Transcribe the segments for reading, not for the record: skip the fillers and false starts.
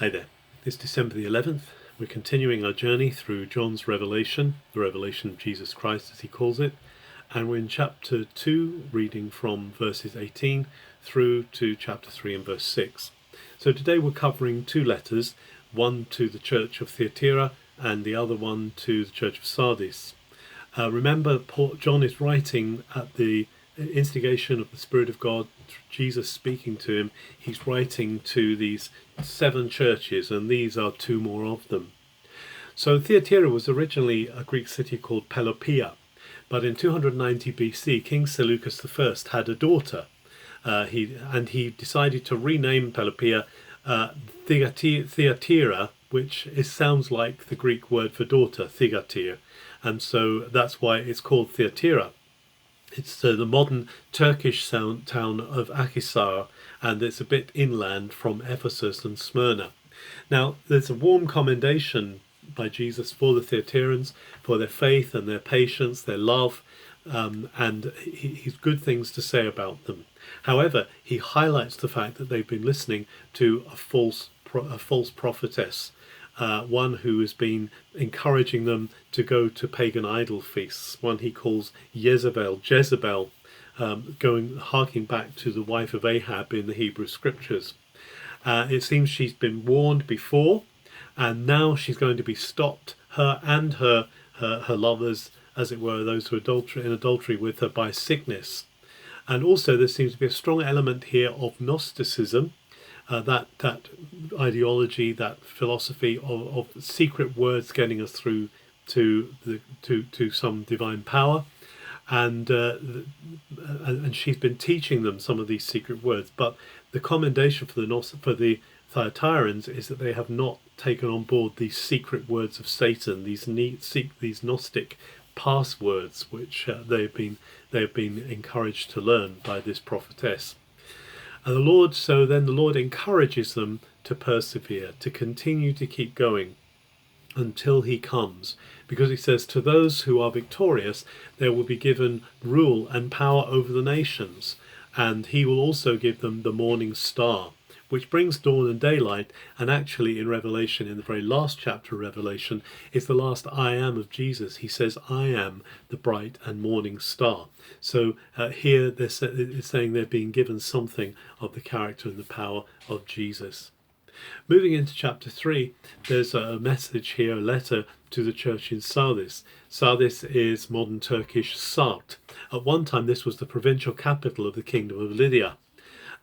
Hi there, it's December the 11th. We're continuing our journey through John's Revelation, the revelation of Jesus Christ as he calls it, and we're in chapter 2, reading from verses 18 through to chapter 3 and verse 6. So today we're covering two letters, one to the church of Thyatira and the other one to the church of Sardis. Remember, John is writing at the instigation of the Spirit of God, Jesus speaking to him. He's writing to these 7 churches, and these are 2 more of them. So Thyatira was originally a Greek city called Pelopoeia, but in 290 BC, King Seleucus I had a daughter. He decided to rename Pelopoeia Thyatira, which sounds like the Greek word for daughter, Thyatira, and so that's why it's called Thyatira. It's the modern Turkish town of Akhisar, and it's a bit inland from Ephesus and Smyrna. Now, there's a warm commendation by Jesus for the Thyatirans, for their faith and their patience, their love, and he's good things to say about them. However, he highlights the fact that they've been listening to a false prophetess, one who has been encouraging them to go to pagan idol feasts, one he calls Jezebel, harking back to the wife of Ahab in the Hebrew scriptures. It seems she's been warned before, and now she's going to be stopped, her and her lovers, as it were, those who are in adultery with her, by sickness. And also there seems to be a strong element here of Gnosticism, that ideology, that philosophy of secret words getting us through to some divine power, and she's been teaching them some of these secret words. But the commendation for the Thyatirans is that they have not taken on board these secret words of Satan, these Gnostic passwords, which they've been encouraged to learn by this prophetess. And the Lord encourages them to persevere, to continue to keep going until he comes, because he says, to those who are victorious there will be given rule and power over the nations, and he will also give them the morning star, which brings dawn and daylight. And actually in Revelation, in the very last chapter of Revelation, is the last I am of Jesus. He says, I am the bright and morning star. So here it's saying they're being given something of the character and the power of Jesus. Moving into chapter 3, there's a message here, a letter to the church in Sardis. Sardis is modern Turkish Sart. At one time this was the provincial capital of the kingdom of Lydia.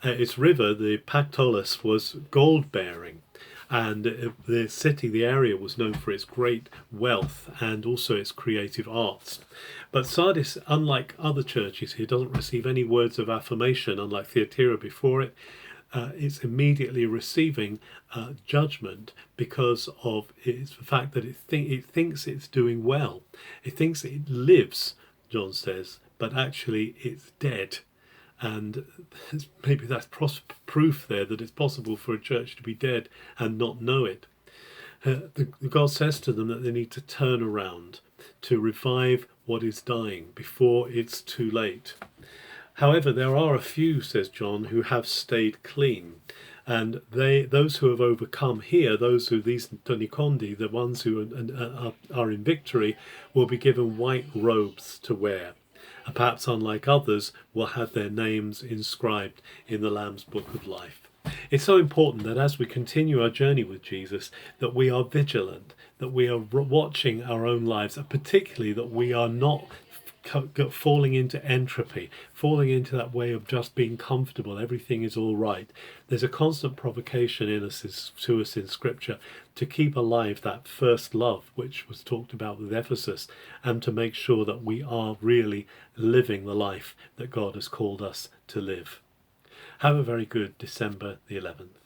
Its river, the Pactolus, was gold-bearing, and the area was known for its great wealth and also its creative arts. But Sardis, unlike other churches here, doesn't receive any words of affirmation, unlike Thyatira before it. It's immediately receiving judgment because of the fact that it thinks it's doing well. It thinks it lives, John says, but actually it's dead. And maybe that's proof there that it's possible for a church to be dead and not know it. God says to them that they need to turn around, to revive what is dying before it's too late. However, there are a few, says John, who have stayed clean, and those who have overcome here, these Tonikondi, the ones who are in victory, will be given white robes to wear. Perhaps, unlike others, will have their names inscribed in the Lamb's Book of Life. It's so important that as we continue our journey with Jesus, that we are vigilant, that we are watching our own lives, and particularly that we are not falling into entropy, falling into that way of just being comfortable, everything is all right. There's a constant provocation to us in Scripture to keep alive that first love which was talked about with Ephesus, and to make sure that we are really living the life that God has called us to live. Have a very good December the 11th.